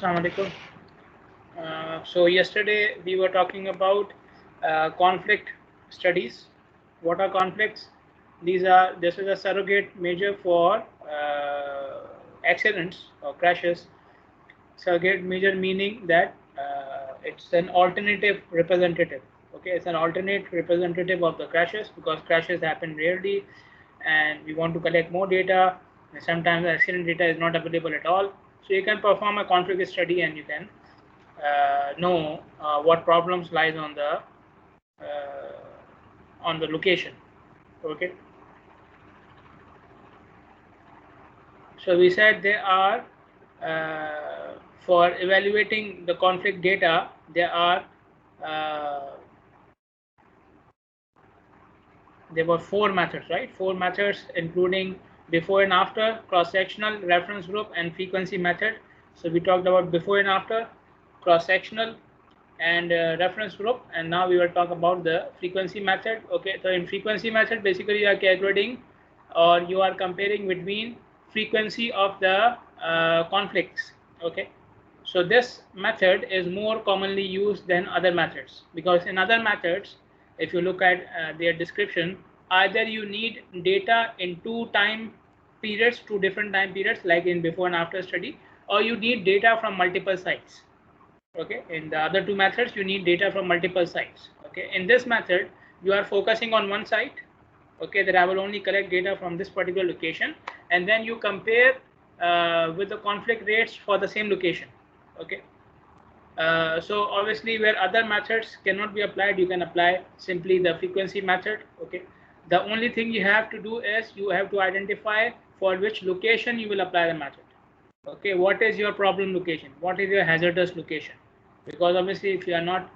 Assalamu alaikum. So yesterday we were talking about conflict studies. What are conflicts? This is a surrogate measure for accidents or crashes. Surrogate measure meaning that it's an alternative representative. Okay, it's an alternate representative of the crashes because crashes happen rarely, and we want to collect more data. And sometimes the accident data is not available at all. So you can perform a conflict study and you can know what problems lies on the location. Okay. So we said they are for evaluating the conflict data. There were four methods, right? Four methods including before and after, cross-sectional, reference group, and frequency method. So we talked about before and after, cross-sectional, and reference group, and now we will talk about the frequency method. Okay, so in frequency method, basically you are calculating or you are comparing between frequency of the conflicts. Okay, so this method is more commonly used than other methods because in other methods, if you look at their description, either you need data in two different time periods, like in before and after study, or you need data from multiple sites. Okay, in the other two methods you need data from multiple sites. Okay, in this method you are focusing on one site. Okay, that I will only collect data from this particular location, and then you compare with the conflict rates for the same location. Okay, so obviously where other methods cannot be applied, you can apply simply the frequency method. Okay, the only thing you have to do is you have to identify for which location you will apply the method. Okay, what is your problem location? What is your hazardous location? Because obviously if you are not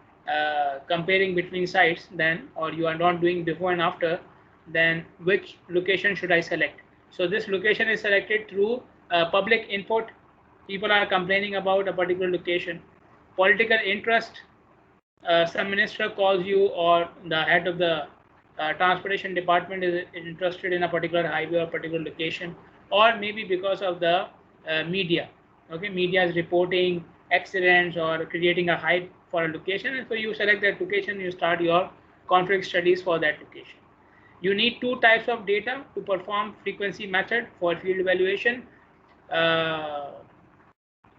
comparing between sites, then or you are not doing before and after, then which location should I select? So this location is selected through public input. People are complaining about a particular location. Political interest, some minister calls you or the head of the transportation department is interested in a particular highway or particular location, or maybe because of the media. Okay, media is reporting accidents or creating a hype for a location, and so you select that location, you start your conflict studies for that location. You need two types of data to perform frequency method for field evaluation. uh,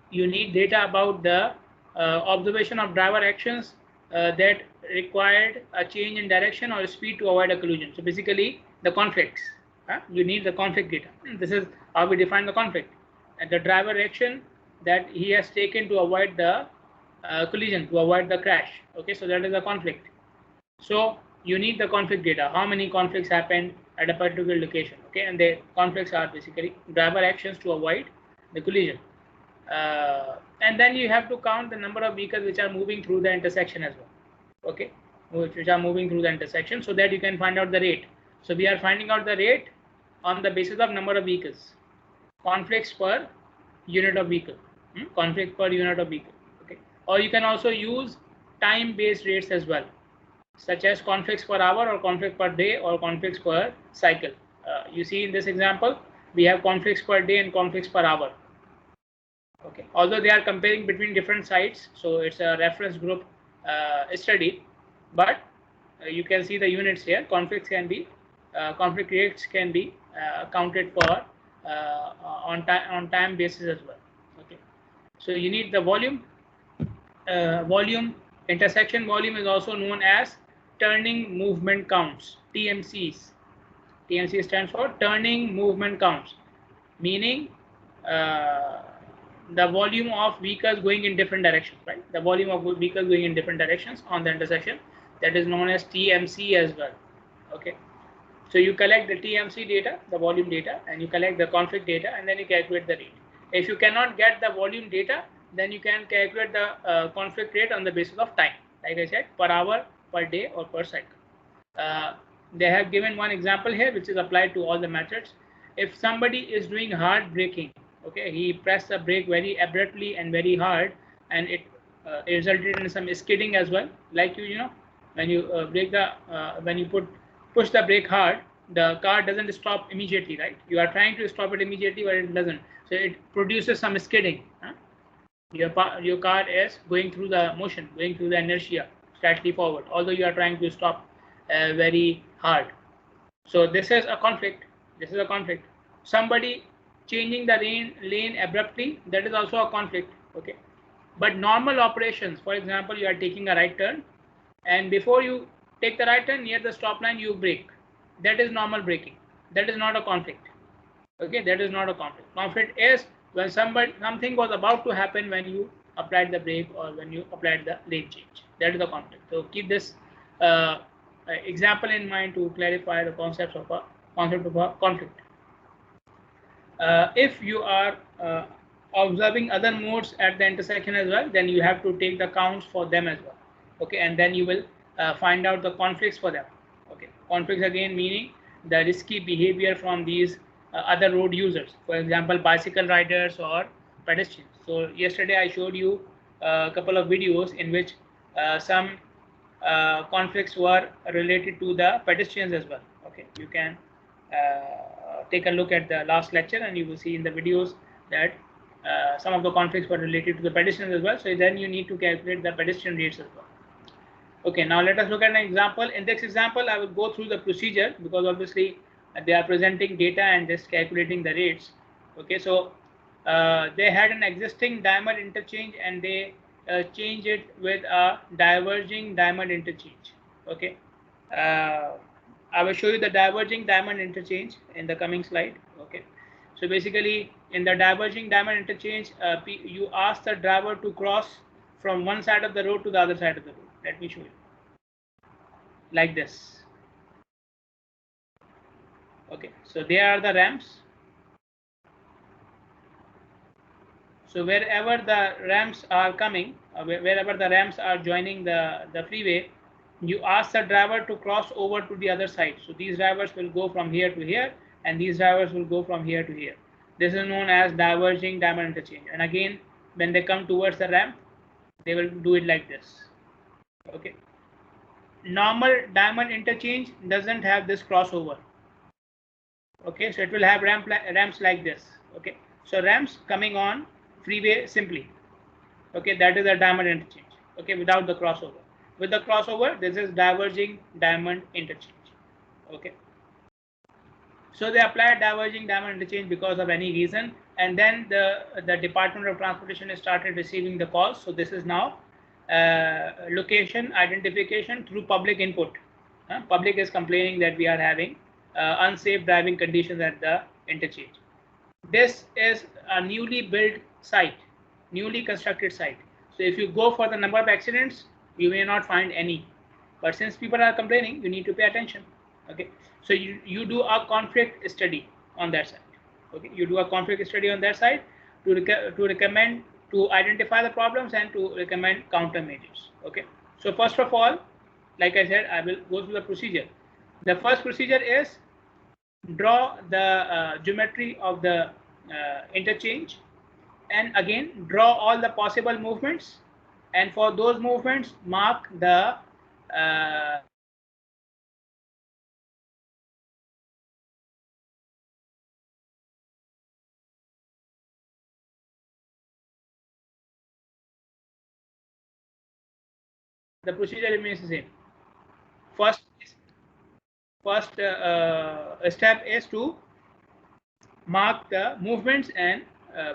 you need data about the observation of driver actions that required a change in direction or speed to avoid a collision. So basically the conflicts. You need the conflict data. This is how we define the conflict. And the driver action that he has taken to avoid the collision, to avoid the crash. Okay, so that is a conflict. So you need the conflict data. How many conflicts happened at a particular location? Okay, and the conflicts are basically driver actions to avoid the collision. And then you have to count the number of vehicles which are moving through the intersection as well. Okay, which are moving through the intersection, so that you can find out the rate. So we are finding out the rate on the basis of number of vehicles, conflicts per unit of vehicle, conflict per unit of vehicle. Okay, or you can also use time-based rates as well, such as conflicts per hour or conflict per day or conflicts per cycle. You see in this example, we have conflicts per day and conflicts per hour. Okay, although they are comparing between different sites, so it's a reference group study, but you can see the units here. Conflicts can be conflict rates can be counted for on time basis as well. Okay, so you need the volume. Volume, intersection volume is also known as turning movement counts, TMCs. TMC stands for turning movement counts, meaning the volume of vehicles going in different directions, right? The volume of vehicles going in different directions on the intersection, that is known as TMC as well. Okay, so you collect the TMC data, the volume data, and you collect the conflict data, and then you calculate the rate. If you cannot get the volume data, then you can calculate the conflict rate on the basis of time, like I said, per hour, per day, or per cycle. They have given one example here which is applied to all the methods. If somebody is doing hard braking, okay, he pressed the brake very abruptly and very hard, and it resulted in some skidding as well. Like you know, when you when you push the brake hard, the car doesn't stop immediately, right? You are trying to stop it immediately, but it doesn't. So it produces some skidding. Your car is going through the motion, going through the inertia slightly forward, although you are trying to stop very hard. So this is a conflict. This is a conflict. Somebody changing the lane abruptly, that is also a conflict. Okay. But normal operations, for example, you are taking a right turn, and before you take the right turn near the stop line, you brake. That is normal braking. That is not a conflict. Okay, that is not a conflict. Conflict is when something was about to happen when you applied the brake or when you applied the lane change. That is the conflict. So keep this example in mind to clarify the concept of a conflict. If you are observing other modes at the intersection as well, then you have to take the counts for them as well. Okay, and then you will find out the conflicts for them. Okay, conflicts again meaning the risky behavior from these other road users, for example, bicycle riders or pedestrians. So yesterday I showed you a couple of videos in which some conflicts were related to the pedestrians as well. Okay, you can take a look at the last lecture and you will see in the videos that some of the conflicts were related to the pedestrians as well. So then you need to calculate the pedestrian rates as well. Okay, now let us look at an example. In this example, I will go through the procedure because obviously they are presenting data and just calculating the rates. Okay, so they had an existing diamond interchange and they change it with a diverging diamond interchange. Okay, I will show you the diverging diamond interchange in the coming slide. Okay, so basically in the diverging diamond interchange, you ask the driver to cross from one side of the road to the other side of the road. Let me show you like this. Okay, so there are the ramps. So wherever the ramps are coming, wherever the ramps are joining the freeway, you ask the driver to cross over to the other side. So these drivers will go from here to here and these drivers will go from here to here. This is known as diverging diamond interchange. And again, when they come towards the ramp, they will do it like this. Okay. Normal diamond interchange doesn't have this crossover. Okay, so it will have ramps like this. Okay, so ramps coming on freeway simply. Okay, that is a diamond interchange. Okay, without the crossover. With the crossover, this is diverging diamond interchange. Okay, so they applied diverging diamond interchange because of any reason, and then the Department of Transportation started receiving the calls. So this is now location identification through public input. Public is complaining that we are having unsafe driving conditions at the interchange. This is a newly built site, newly constructed site. So if you go for the number of accidents, you may not find any. But since people are complaining, you need to pay attention. Okay, so you do a conflict study on that side. Okay, you do a conflict study on that side to recommend, to identify the problems and to recommend countermeasures. Okay, so first of all, like I said, I will go through the procedure. The first procedure is draw the geometry of the interchange, and again draw all the possible movements, and for those movements mark the procedure remains the same. First step is to mark the movements, and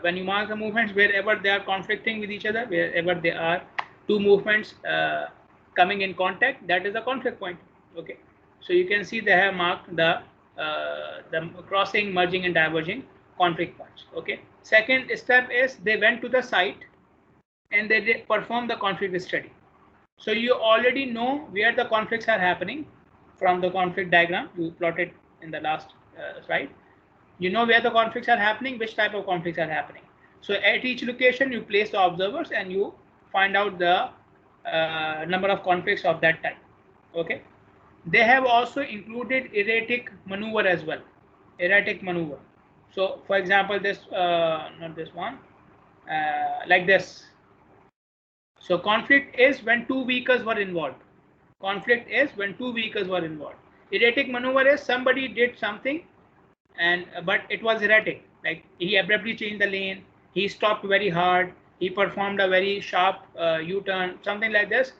when you mark the movements, wherever they are conflicting with each other, wherever there are two movements coming in contact, that is a conflict point. Okay, so you can see they have marked the crossing, merging and diverging conflict points. Okay, second step is they went to the site and they performed the conflict study. So you already know where the conflicts are happening from the conflict diagram you plotted in the last slide. You know where the conflicts are happening, which type of conflicts are happening. So at each location you place the observers and you find out the number of conflicts of that type. Okay, they have also included erratic maneuver as well. Erratic maneuver. So for example, this not this one, like this. So conflict is when two vehicles were involved. Conflict is when two vehicles were involved. Erratic maneuver is somebody did something and but it was erratic. Like he abruptly changed the lane, he stopped very hard, he performed a very sharp U-turn, something like this,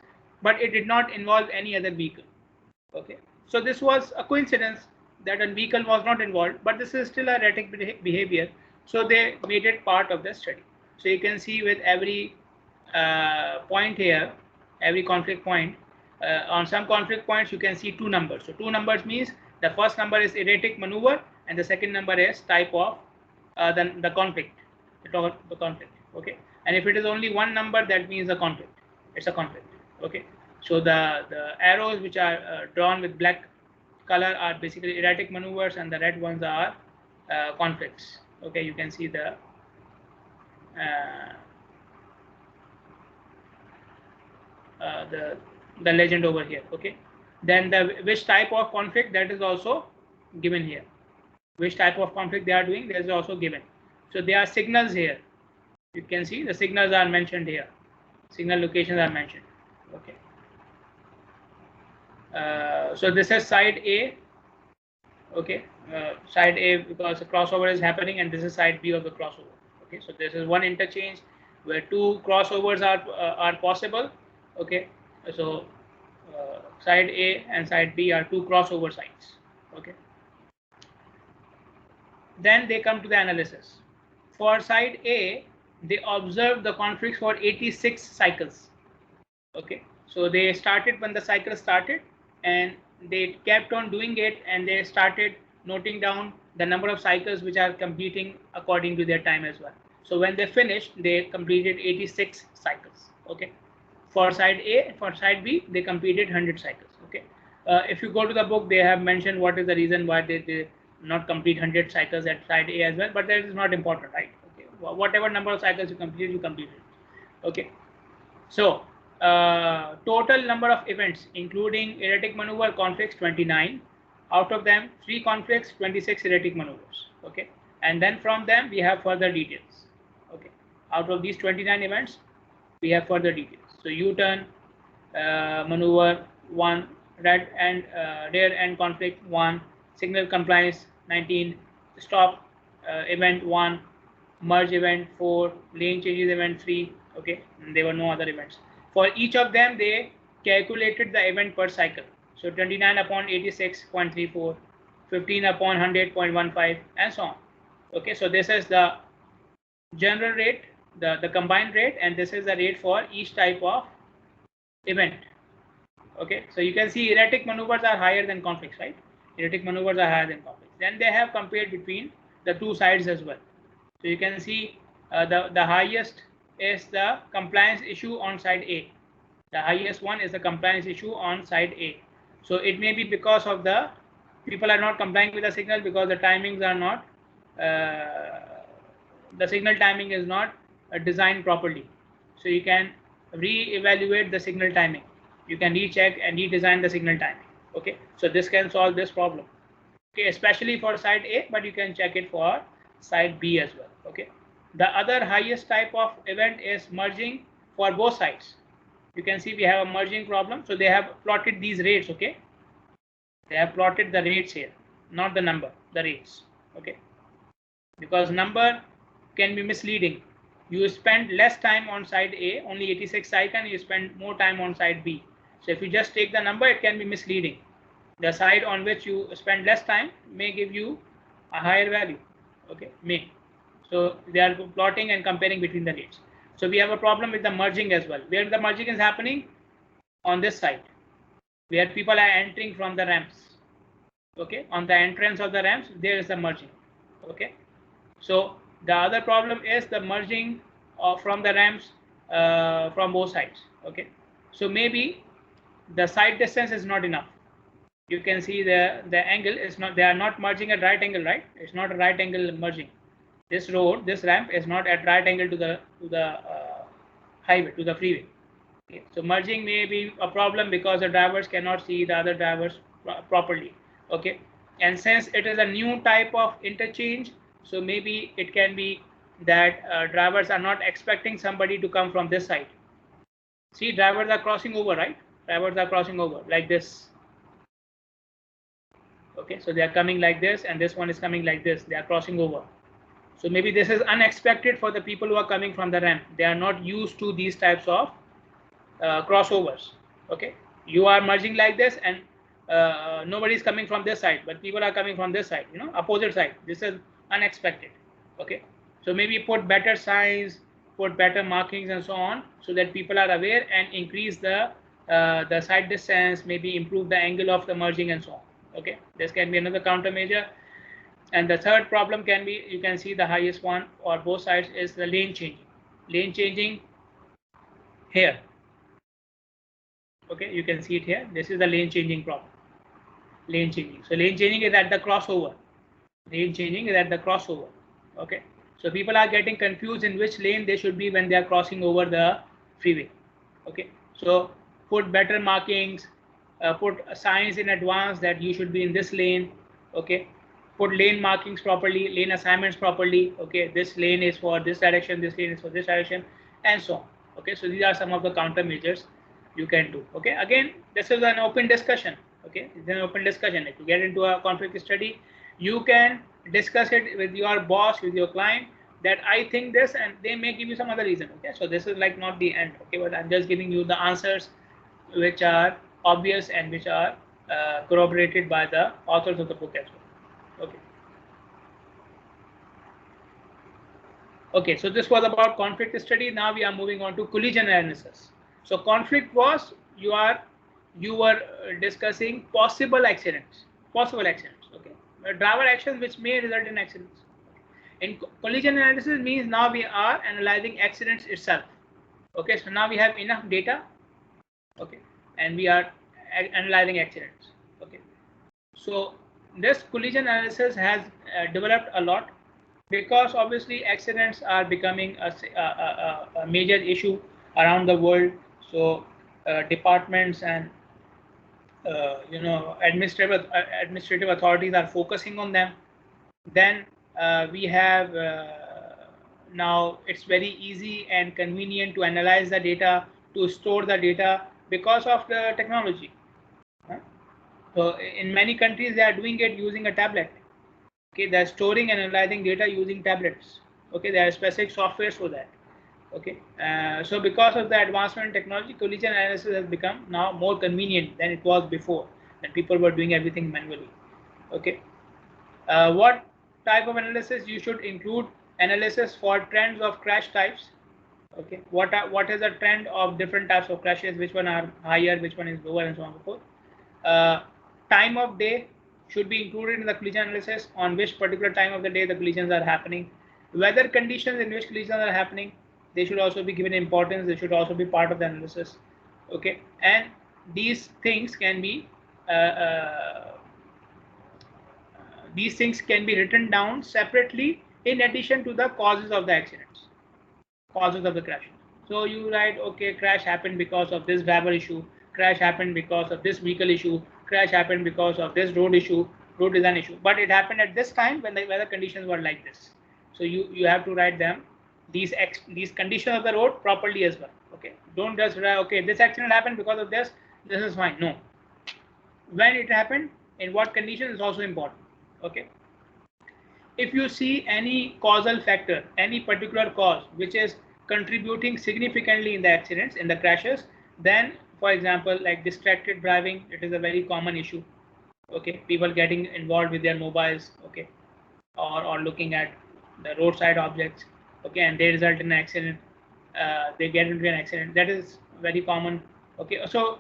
but it did not involve any other vehicle. Okay, so this was a coincidence that a vehicle was not involved, but this is still erratic behavior, so they made it part of the study. So you can see with every point here, every conflict point, on some conflict points you can see two numbers. So two numbers means the first number is erratic maneuver and the second number is type of the conflict, the conflict. Okay, and if it is only one number, that means a conflict. It's a conflict. Okay, so the arrows which are drawn with black color are basically erratic maneuvers, and the red ones are conflicts. Okay, you can see the legend over here. Okay, then which type of conflict, that is also given here. Which type of conflict they are doing, that is also given. So there are signals here. You can see the signals are mentioned here. Signal locations are mentioned. Okay. So this is side A. Okay, side A because the crossover is happening, and this is side B of the crossover. Okay, so this is one interchange where two crossovers are possible. Okay, so side A and side B are two crossover sites. Okay, then they come to the analysis. For side A, they observed the conflicts for 86 cycles. Okay, so they started when the cycle started, and they kept on doing it, and they started noting down the number of cycles which are completing according to their time as well. So when they finished, they completed 86 cycles. Okay, for side A, for side B, they completed 100 cycles. Okay, if you go to the book, they have mentioned what is the reason why they not complete 100 cycles at side A as well, but that is not important, right? Okay, whatever number of cycles you complete, you completed. Okay, so total number of events including erratic maneuver conflicts 29. Out of them 3 conflicts, 26 erratic maneuvers. Okay, and then from them we have further details. Okay, out of these 29 events we have further details. So U-turn maneuver 1, red and rear end conflict 1, signal compliance 19, stop event 1, merge event 4, lane changes event 3. Okay, and there were no other events. For each of them, they calculated the event per cycle. So 29 upon 86.34, 15 upon 100.15, and so on. Okay, so this is the general rate, the combined rate, and this is the rate for each type of event. Okay, so you can see erratic maneuvers are higher than conflicts, right? Erratic maneuvers are higher than conflicts. Then they have compared between the two sides as well. So you can see the highest is the compliance issue on side A. The highest one is the compliance issue on side A. So it may be because of the people are not complying with the signal, because the timings are not, the signal timing is not designed properly. So you can re-evaluate the signal timing. You can recheck and redesign the signal timing. Okay, so this can solve this problem. Okay, especially for side A, but you can check it for side B as well. Okay, the other highest type of event is merging for both sides. You can see we have a merging problem, so they have plotted these rates. Okay, they have plotted the rates here, not the number, the rates. Okay, because number can be misleading. You spend less time on side A, only 86 cycles, and you spend more time on side B. So if you just take the number, it can be misleading. The side on which you spend less time may give you a higher value. Okay, may. So they are plotting and comparing between the rates. So we have a problem with the merging as well. Where the merging is happening? On this side, where people are entering from the ramps. Okay, on the entrance of the ramps, there is the merging. Okay, so the other problem is the merging from the ramps from both sides. Okay, so maybe the side distance is not enough. You can see the angle is not, they are not merging at right angle, right? It's not a right angle merging. This road, this ramp is not at right angle to the highway, to the freeway. Okay. So merging may be a problem because the drivers cannot see the other drivers properly. Okay, and since it is a new type of interchange, so maybe it can be that drivers are not expecting somebody to come from this side. See, drivers are crossing over, right? Drivers are crossing over like this. Okay, so they are coming like this, and this one is coming like this. They are crossing over. So maybe this is unexpected for the people who are coming from the ramp. They are not used to these types of crossovers. Okay, you are merging like this, and nobody is coming from this side, but people are coming from this side, opposite side. This is unexpected. Okay, so maybe put better signs, put better markings and so on, so that people are aware and increase the side distance, maybe improve the angle of the merging and so on. Okay, this can be another countermeasure. And the third problem can be, you can see the highest one or both sides, is the lane changing. Lane changing here. Okay, you can see it here. This is the lane changing problem. Lane changing. So lane changing is at the crossover. Lane changing is at the crossover. Okay. So people are getting confused in which lane they should be when they are crossing over the freeway. Okay. So put better markings, put signs in advance that you should be in this lane. Okay. Put lane markings properly, lane assignments properly. Okay. This lane is for this direction, this lane is for this direction, and so on. Okay. So these are some of the countermeasures you can do. Okay. Again, this is an open discussion. Okay. It's an open discussion. If you get into a conflict study, you can discuss it with your boss, with your client, that I think this, and they may give you some other reason. Okay. So this is like not the end. Okay. But I'm just giving you the answers which are obvious and which are corroborated by the authors of the book as well. Okay. Okay, so this was about conflict study. Now we are moving on to collision analysis. So conflict was, you were discussing possible accidents. Okay, driver actions which may result in accidents. In collision analysis means now we are analyzing accidents itself. Okay, so now we have enough data. Okay, and we are analyzing accidents. Okay, so this collision analysis has developed a lot, because obviously accidents are becoming a major issue around the world. So departments and administrative authorities are focusing on them. Then we have now it's very easy and convenient to analyze the data, to store the data, because of the technology. So in many countries they are doing it using a tablet. Okay, they're storing and analyzing data using tablets. Okay, there are specific softwares for that. Okay, so because of the advancement in technology, collision analysis has become now more convenient than it was before, when people were doing everything manually. Okay, what type of analysis you should include? Analysis for trends of crash types. Okay, what is the trend of different types of crashes? Which one are higher? Which one is lower, and so on and so forth. Time of day should be included in the collision analysis, on which particular time of the day the collisions are happening. Weather conditions in which collisions are happening, they should also be given importance. They should also be part of the analysis. Okay, and these things can be written down separately in addition to the causes of the accidents, causes of the crash. So you write, okay, crash happened because of this driver issue, crash happened because of this vehicle issue, crash happened because of this road issue, road design issue, but it happened at this time when the weather conditions were like this. So you have to write them, these conditions of the road properly as well. Okay, don't just write, okay, this accident happened because of this is fine. No, when it happened, in what conditions is also important. Okay, if you see any causal factor, any particular cause which is contributing significantly in the accidents, in the crashes, then for example, like distracted driving, it is a very common issue. Okay, people getting involved with their mobiles, okay, or looking at the roadside objects, okay, and they result in an accident. They get into an accident. That is very common. Okay, so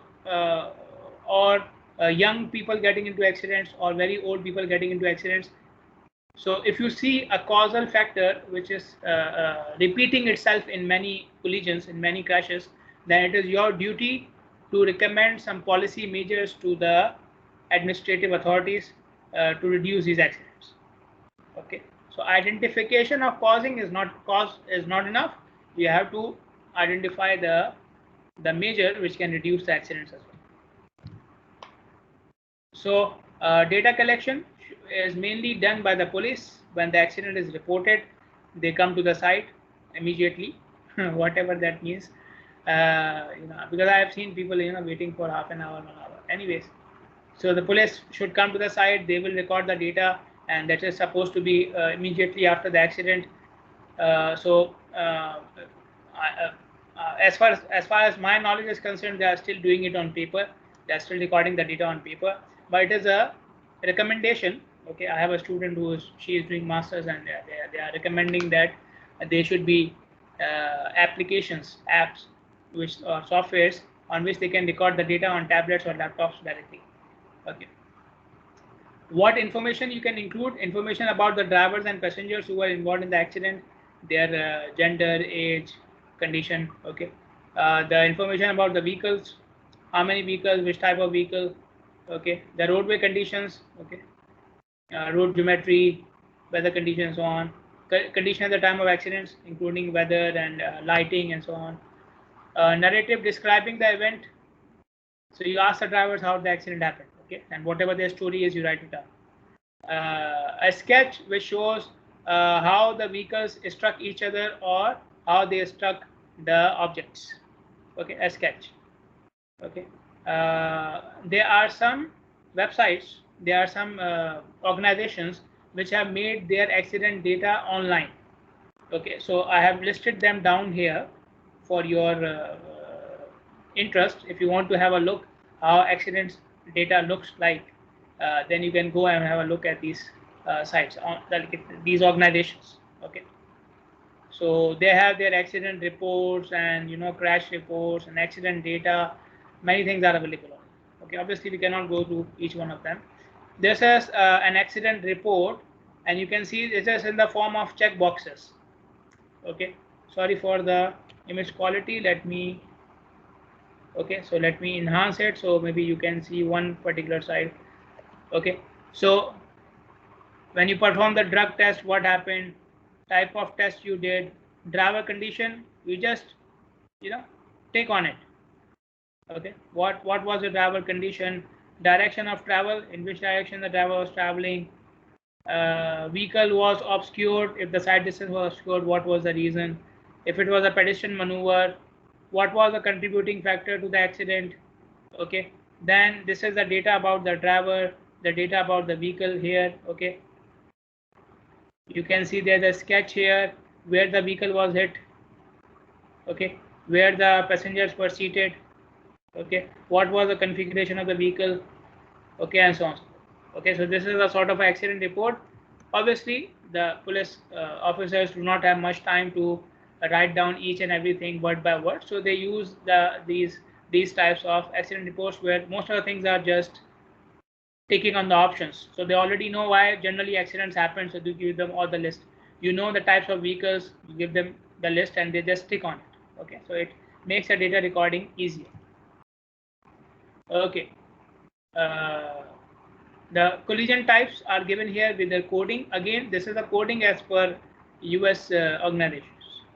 or young people getting into accidents, or very old people getting into accidents. So if you see a causal factor which is repeating itself in many collisions, in many crashes, then it is your duty to recommend some policy measures to the administrative authorities to reduce these accidents. Okay, so identification of causing is not enough. You have to identify the measure which can reduce the accidents as well. So data collection is mainly done by the police. When the accident is reported, they come to the site immediately, whatever that means. Because I have seen people waiting for half an hour, 1 hour. Anyways, so the police should come to the site. They will record the data, and that is supposed to be immediately after the accident. As far as my knowledge is concerned, they are still doing it on paper. They are still recording the data on paper, but it is a recommendation. Okay, I have a student she is doing masters, and they are recommending that there should be apps, which softwares on which they can record the data on tablets or laptops directly. Okay. What information you can include? Information about the drivers and passengers who were involved in the accident, their gender, age, condition. Okay. The information about the vehicles, how many vehicles, which type of vehicle. Okay. The roadway conditions. Okay. Road geometry, weather conditions, so on. Condition at the time of accidents, including weather and lighting and so on. Narrative describing the event. So you ask the drivers how the accident happened. Okay, and whatever their story is, you write it down. A sketch which shows how the vehicles struck each other or how they struck the objects. Okay, a sketch. Okay, there are some websites, there are some organizations which have made their accident data online. Okay, so I have listed them down here for your interest. If you want to have a look how accidents data looks like, then you can go and have a look at these sites on these organizations. Okay, so they have their accident reports and crash reports and accident data. Many things are available on it. Okay, obviously we cannot go through each one of them. This is an accident report, and you can see it is in the form of check boxes. Okay, sorry for the image quality. Let me enhance it so maybe you can see one particular side. Okay, so when you perform the drug test, what happened, type of test you did, driver condition, you just take on it. Okay, what was the driver condition, direction of travel, in which direction the driver was traveling, vehicle was obscured, if the side distance was obscured, what was the reason, if it was a pedestrian maneuver, what was the contributing factor to the accident. Okay, then this is the data about the driver, the data about the vehicle here. Okay, you can see there's a sketch here where the vehicle was hit. Okay, where the passengers were seated. Okay, what was the configuration of the vehicle. Okay, and so on. Okay, so this is a sort of accident report. Obviously the police officers do not have much time to write down each and everything word by word, so they use these types of accident reports where most of the things are just taking on the options. So they already know why generally accidents happen, so you give them all the list. You know the types of vehicles, you give them the list and they just stick on it. Okay, so it makes the data recording easier. Okay, the collision types are given here with the coding. Again, this is the coding as per US organizations.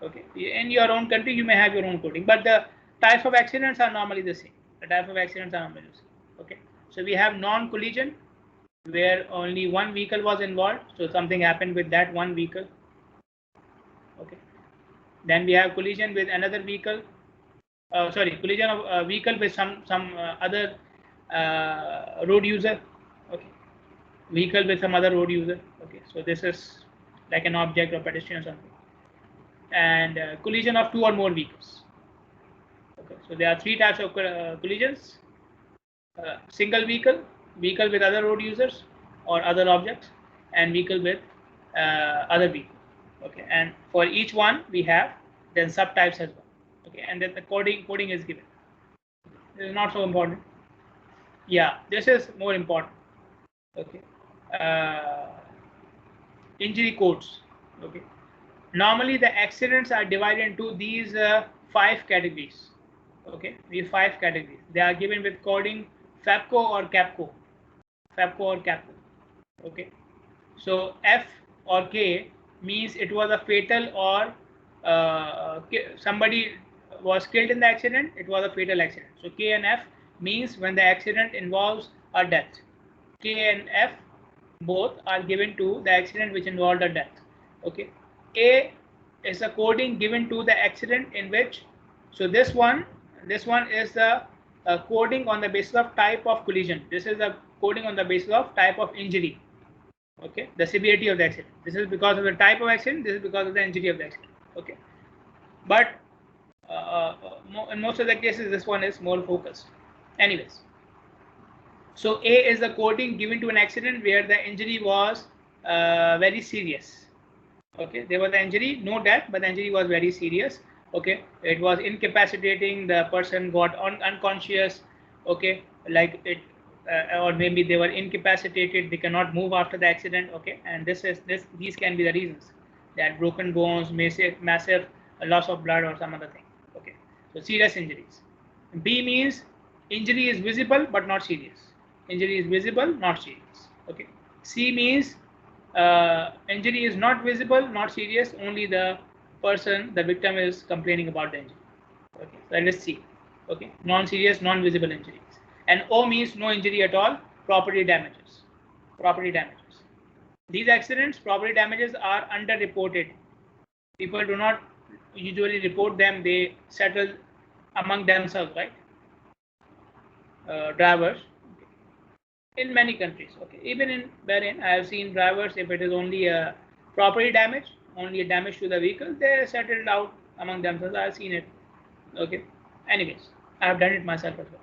Okay, in your own country you may have your own coding, but the types of accidents are normally the same. The type of accidents are normally the same. Okay, so we have non-collision where only one vehicle was involved, so something happened with that one vehicle. Okay, then we have collision with another vehicle. Collision of a vehicle with some other road user. Okay, vehicle with some other road user. Okay, so this is like an object or pedestrian or something. And collision of two or more vehicles. Okay, so there are three types of collisions: single vehicle, vehicle with other road users or other objects, and vehicle with other vehicle. Okay, and for each one we have then subtypes as well. Okay, and then the coding is given. This is not so important. Yeah, this is more important. Okay, injury codes. Okay, normally the accidents are divided into these 5 categories. Okay, these 5 categories, they are given with coding FAPCO or CAPCO. FAPCO or CAPCO. Okay, so F or K means it was a fatal or somebody was killed in the accident, it was a fatal accident. So K and F means when the accident involves a death. K and F both are given to the accident which involved a death. Okay, A is a coding given to the accident in which, so this one is the coding on the basis of type of collision. This is the coding on the basis of type of injury. Okay, the severity of the accident. This is because of the type of accident. This is because of the injury of the accident. Okay, but in most of the cases, this one is more focused. Anyways, so A is the coding given to an accident where the injury was very serious. Okay, there was an injury, no death, but the injury was very serious. Okay, it was incapacitating. The person got unconscious. Okay, like it, or maybe they were incapacitated. They cannot move after the accident. Okay, and these can be the reasons, that broken bones, massive loss of blood, or some other thing. Okay, so serious injuries. B means injury is visible but not serious. Injury is visible, not serious. Okay. C means injury is not visible, not serious. Only the person, the victim, is complaining about the injury. Okay. So let's see. Okay. Non-serious, non-visible injuries. And O means no injury at all. Property damages. Property damages. These accidents, property damages, are underreported. People do not usually report them. They settle among themselves, right? Drivers in many countries. Okay, even in Bahrain, I have seen drivers, if it is only a property damage, only a damage to the vehicle, they settled out among themselves. I have seen it. Okay, anyways, I have done it myself as well.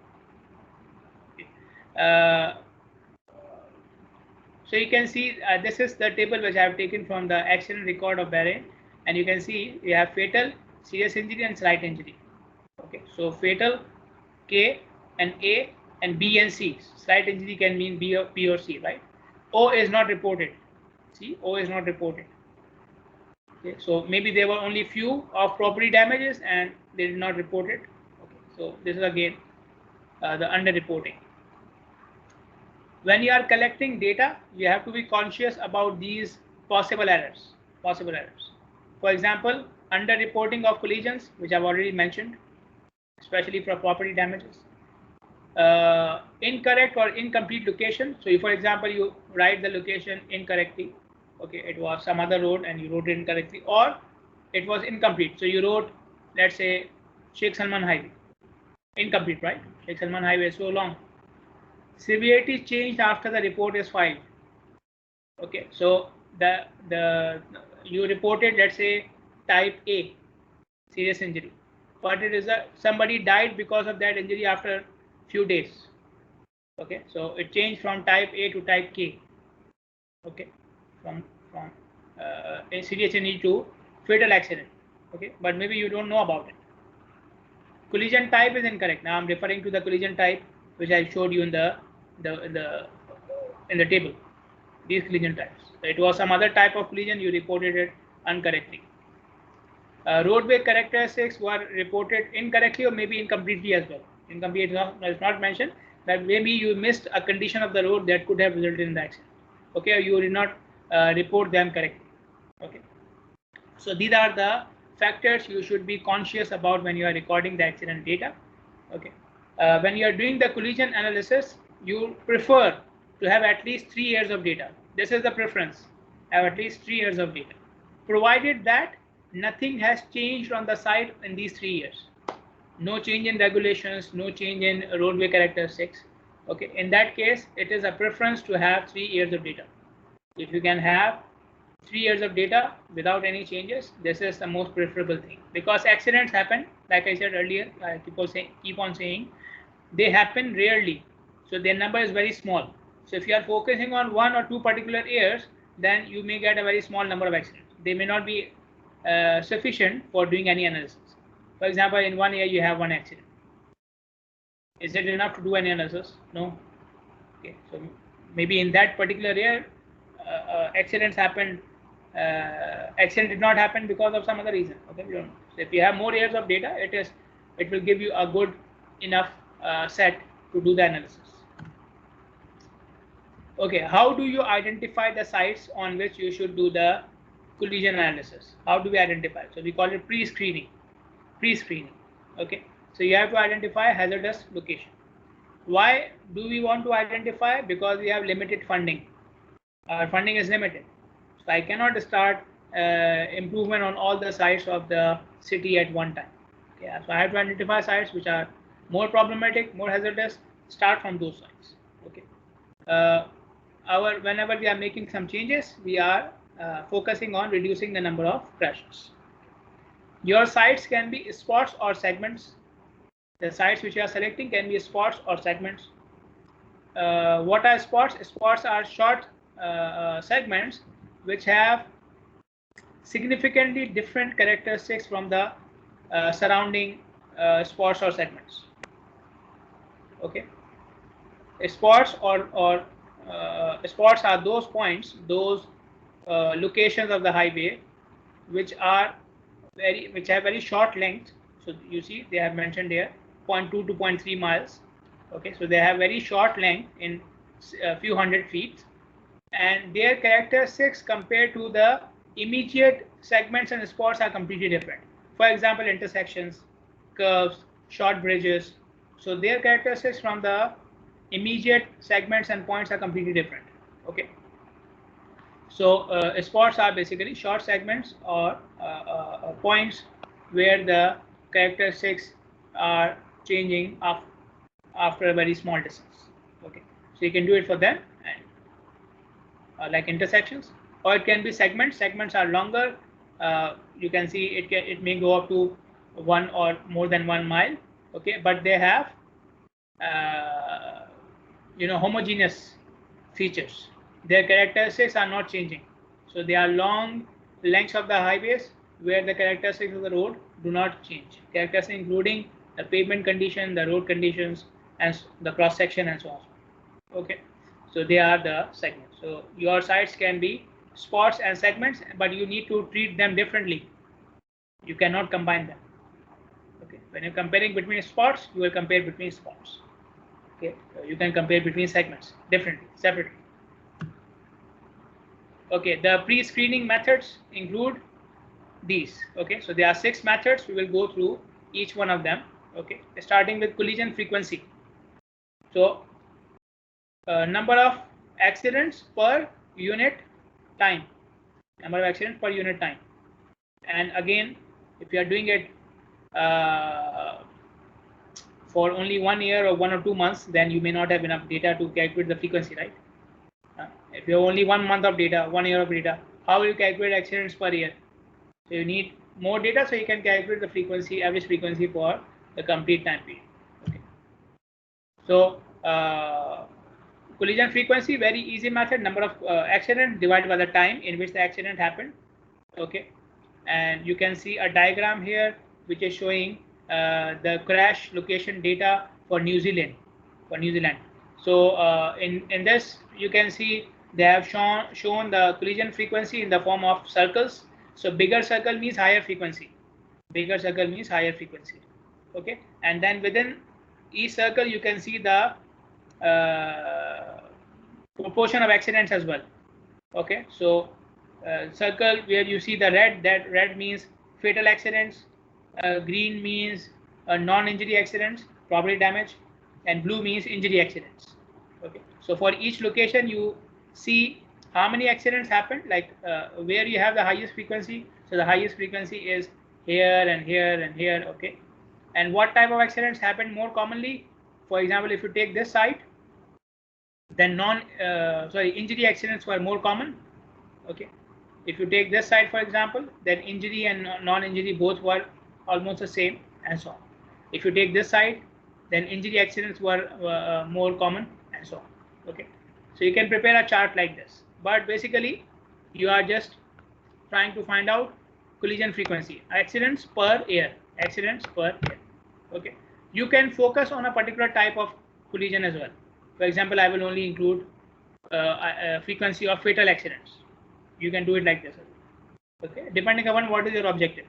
Okay. So you can see this is the table which I have taken from the accident record of Bahrain, and you can see we have fatal, serious injury, and slight injury. Okay, so fatal, K and A, and B and C. Slight injury can mean B or C, right? O is not reported. See, O is not reported. Okay, so maybe there were only few of property damages and they did not report it. Okay, so this is again the underreporting. When you are collecting data, you have to be conscious about these possible errors. Possible errors. For example, underreporting of collisions, which I've already mentioned, especially for property damages. Incorrect or incomplete location. So if, for example, you write the location incorrectly, okay, it was some other road and you wrote it incorrectly, or it was incomplete. So you wrote, let's say, Sheikh Salman Highway. Incomplete, right? Sheikh Salman Highway is so long. Severity changed after the report is filed. Okay, so the you reported, let's say, type A, serious injury, but it is somebody died because of that injury after few days. Okay, so it changed from type A to type K. Okay, from a serious injury to fatal accident. Okay, but maybe you don't know about it. Collision type is incorrect. Now I'm referring to the collision type which I showed you in the table. These collision types. So it was some other type of collision. You reported it incorrectly. Roadway characteristics were reported incorrectly or maybe incompletely as well. Incomplete is not mentioned, that maybe you missed a condition of the road that could have resulted in the accident. Okay, or you did not report them correctly. Okay, so these are the factors you should be conscious about when you are recording the accident data. Okay, when you are doing the collision analysis, you prefer to have at least 3 years of data. This is the preference. Have at least 3 years of data, provided that nothing has changed on the site in these 3 years. No change in regulations, no change in roadway characteristics. Okay, in that case, it is a preference to have 3 years of data. If you can have 3 years of data without any changes, this is the most preferable thing, because accidents happen, like I said earlier, I keep on saying, they happen rarely, so their number is very small. So if you are focusing on 1 or 2 particular years, then you may get a very small number of accidents. They may not be sufficient for doing any analysis. For example, in 1 year you have 1 accident. Is it enough to do any analysis? No. Okay, so maybe in that particular year accidents happened. Accident did not happen because of some other reason. Okay, we don't know. So if you have more years of data, it will give you a good enough set to do the analysis. Okay, how do you identify the sites on which you should do the collision analysis? How do we identify? So we call it pre-screening. Pre-screening. Okay, so you have to identify hazardous location. Why do we want to identify? Because we have limited funding. Our funding is limited, so I cannot start improvement on all the sites of the city at one time. Okay, so I have to identify sites which are more problematic, more hazardous. Start from those sites. Okay. whenever we are making some changes, we are focusing on reducing the number of crashes. Your sites can be spots or segments. The sites which you are selecting can be spots or segments. What are spots? Spots are short segments which have significantly different characteristics from the surrounding spots or segments. Okay. Spots or spots are those points, those locations of the highway which have very short length. So you see they have mentioned here 0.2 to 0.3 miles. Okay, so they have very short length in a few hundred feet, and their characteristics compared to the immediate segments and spots are completely different. For example, intersections, curves, short bridges. So their characteristics from the immediate segments and points are completely different. Okay. So spots are basically short segments or points where the characteristics are changing after a very small distance. Okay, so you can do it for them, and like intersections, or it can be segments. Segments are longer. You can see it may go up to 1 or more than 1 mile. Okay, but they have homogeneous features. Their characteristics are not changing. So they are long lengths of the highways where the characteristics of the road do not change. Characteristics including the pavement condition, the road conditions, and the cross section, and so on. Okay, so they are the segments. So your sites can be spots and segments, but you need to treat them differently. You cannot combine them. Okay, when you're comparing between spots, you will compare between spots. Okay, you can compare between segments differently, separately. Okay, the pre-screening methods include these. Okay, so there are 6 methods. We will go through each one of them. Okay, starting with collision frequency. So number of accidents per unit time, number of accidents per unit time. And again, if you are doing it for only 1 year or 1 or 2 months, then you may not have enough data to calculate the frequency, right? If you have only 1 month of data, 1 year of data, how will you calculate accidents per year? So you need more data so you can calculate the frequency, average frequency for the complete time period. Okay. So collision frequency, very easy method. Number of accidents divided by the time in which the accident happened. Okay, and you can see a diagram here which is showing the crash location data for New Zealand. So in this you can see they have shown the collision frequency in the form of circles. So bigger circle means higher frequency. Bigger circle means higher frequency. Okay, and then within each circle you can see the proportion of accidents as well. Okay, so circle where you see the red, that red means fatal accidents, green means non-injury accidents, property damage, and blue means injury accidents. Okay, so for each location you see how many accidents happened, like where you have the highest frequency. So the highest frequency is here and here and here. Okay, and what type of accidents happen more commonly? For example, if you take this site, then injury accidents were more common. Okay, if you take this side, for example, then injury and non-injury both were almost the same, and so on. If you take this side, then injury accidents were more common, and so on. Okay, so you can prepare a chart like this, but basically you are just trying to find out collision frequency, accidents per year. Okay, you can focus on a particular type of collision as well. For example, I will only include frequency of fatal accidents. You can do it like this. Okay, depending upon what is your objective.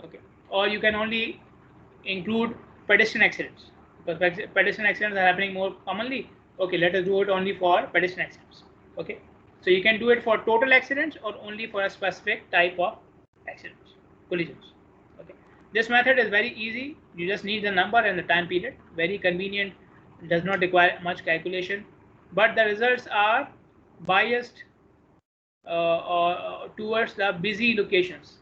Okay, or you can only include pedestrian accidents, because pedestrian accidents are happening more commonly. Okay, let us do it only for pedestrian accidents. Okay, so you can do it for total accidents or only for a specific type of accidents, collisions. Okay, this method is very easy. You just need the number and the time period. Very convenient. Does not require much calculation, but the results are biased towards the busy locations.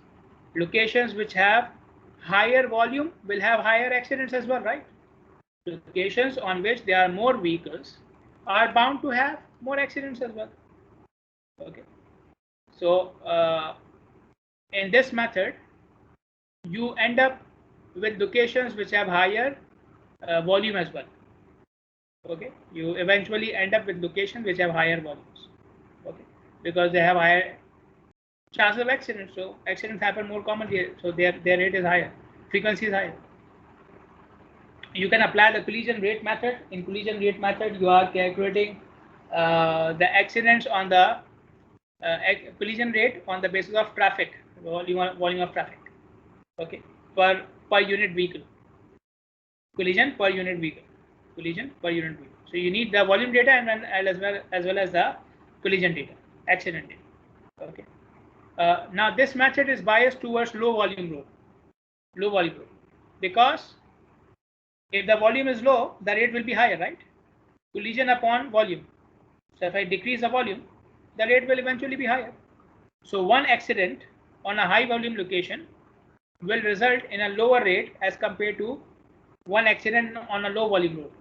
Locations which have higher volume will have higher accidents as well, right? Locations on which there are more vehicles are bound to have more accidents as well. Okay, so in this method, you end up with locations which have higher volume as well. Okay, you eventually end up with locations which have higher volumes. Okay, because they have higher chance of accidents. So accidents happen more commonly. So their rate is higher, frequency is higher. You can apply the collision rate method. In collision rate method, you are calculating the accidents on the collision rate on the basis of traffic, volume of traffic. Okay, per unit vehicle. Collision per unit vehicle. Collision per unit vehicle. So you need the volume data and then as well as the collision data, accident data. Okay. Now this method is biased towards low volume road, because if the volume is low, the rate will be higher, right? Collision upon volume. So if I decrease the volume, the rate will eventually be higher. So one accident on a high volume location will result in a lower rate as compared to one accident on a low volume road.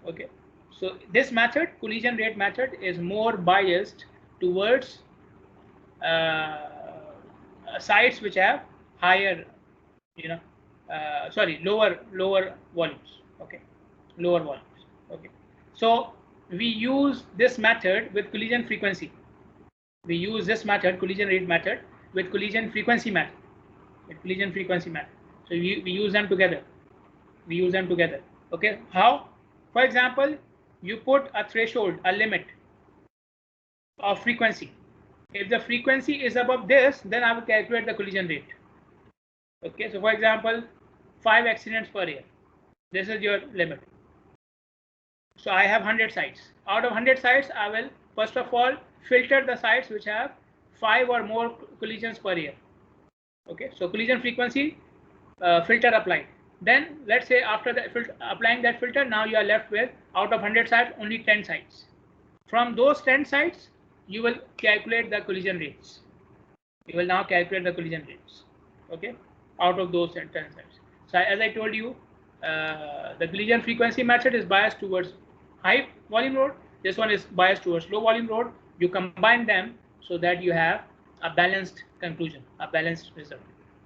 Okay, so this method, collision rate method, is more biased towards sites which have higher, lower volumes. Okay, lower volumes. Okay, so we use this method with collision frequency. We use this method, collision rate method, with collision frequency method. So we use them together. Okay, how? For example, you put a threshold, a limit of frequency. If the frequency is above this, then I will calculate the collision rate. Okay, so for example, 5 accidents per year. This is your limit. So I have 100 sites. Out of 100 sites, I will first of all filter the sites which have 5 or more collisions per year. Okay, so collision frequency filter applied. Then let's say after applying that filter, now you are left with, out of 100 sites, only 10 sites. From those 10 sites, you will calculate the collision rates. You will now calculate the collision rates. Okay, out of those 10 sites. So as I told you, the collision frequency method is biased towards high volume road. This one is biased towards low volume road. You combine them so that you have a balanced conclusion, a balanced result.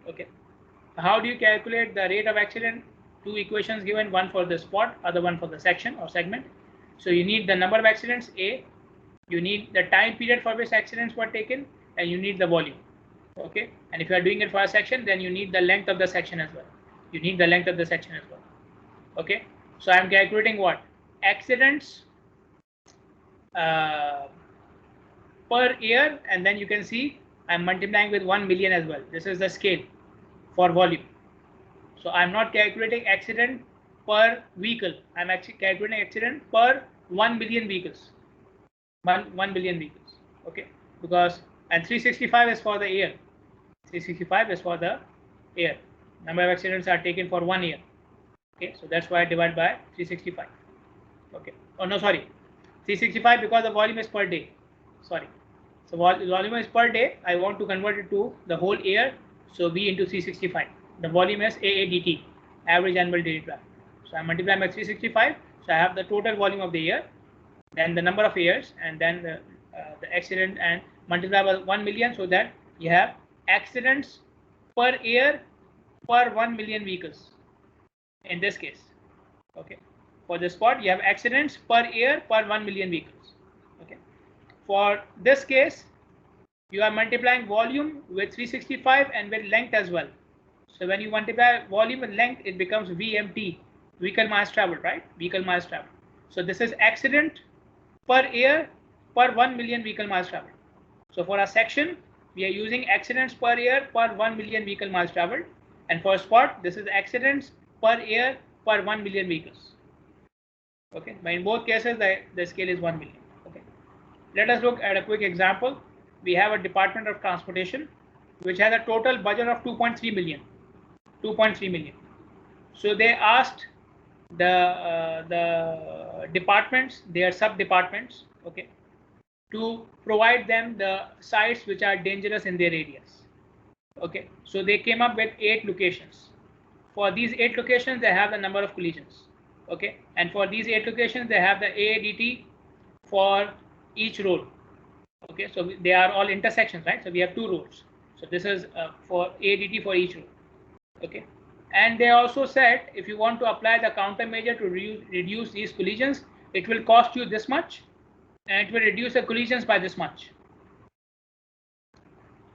Okay. How do you calculate the rate of accident? 2 equations given, one for the spot, other one for the section or segment. So you need the number of accidents, A, you need the time period for which accidents were taken, and you need the volume. Okay, and if you are doing it for a section, then you need the length of the section as well. Okay, so I am calculating what? Accidents per year, and then you can see I am multiplying with 1 million as well. This is the scale for volume. So I am not calculating accident per vehicle. I am actually calculating accident per 1 billion vehicles. 1 billion vehicles. Okay, because, and 365 is for the year. 365 is for the year. Number of accidents are taken for 1 year. Okay, so that's why I divide by 365. Okay, oh no, sorry, 365 because the volume is per day. Sorry, so volume is per day. I want to convert it to the whole year. So V into 365. The volume is AADT, average annual daily traffic. So I multiply by 365. So I have the total volume of the year, then the number of years, and then the accident, and multiply by 1 million, so that you have accidents per year per 1 million vehicles. In this case, okay, for the spot you have accidents per year per 1 million vehicles. Okay, for this case you are multiplying volume with 365 and with length as well. So when you multiply volume with length, it becomes VMT, vehicle miles traveled, right? Vehicle miles traveled. So this is accident per year per 1 million vehicle miles traveled. So for a section, we are using accidents per year per 1 million vehicle miles traveled, and for spot, this is accidents per year per 1 million vehicles. Okay, but in both cases, the scale is 1 million. Okay, let us look at a quick example. We have a Department of Transportation which has a total budget of 2.3 million. 2.3 million. So they asked the departments, their sub departments, okay, to provide them the sites which are dangerous in their areas. Okay, so they came up with 8 locations. For these 8 locations, they have the number of collisions. Okay, and for these 8 locations, they have the AADT for each row. Okay, so they are all intersections, right? So we have 2 rows. So this is for ADT for each row. Okay, and they also said if you want to apply the countermeasure to reduce these collisions, it will cost you this much, and it will reduce the collisions by this much.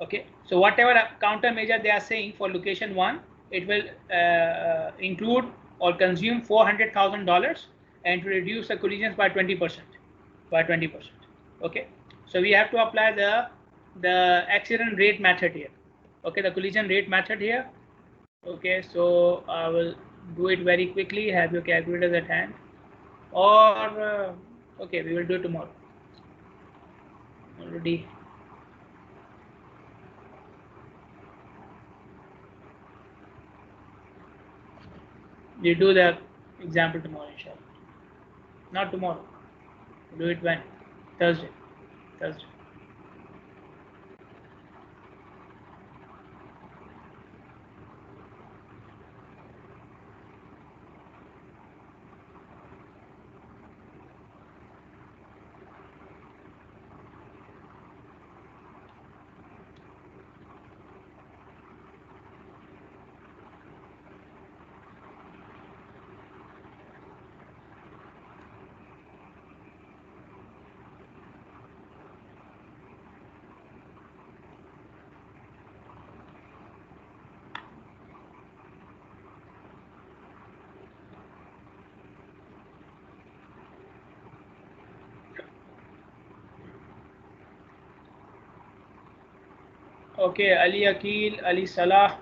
Okay, so whatever countermeasure they are saying for location 1, it will include or consume $400,000 and to reduce the collisions by 20%. Okay, so we have to apply the accident rate method here. Okay, the collision rate method here. Okay, so I will do it very quickly. Have your calculators at hand, or okay, we will do it tomorrow. Already. We do the example tomorrow, inshallah. Not tomorrow. Do it when? Thursday. Thursday. Okay, Ali Akil, Ali Salah.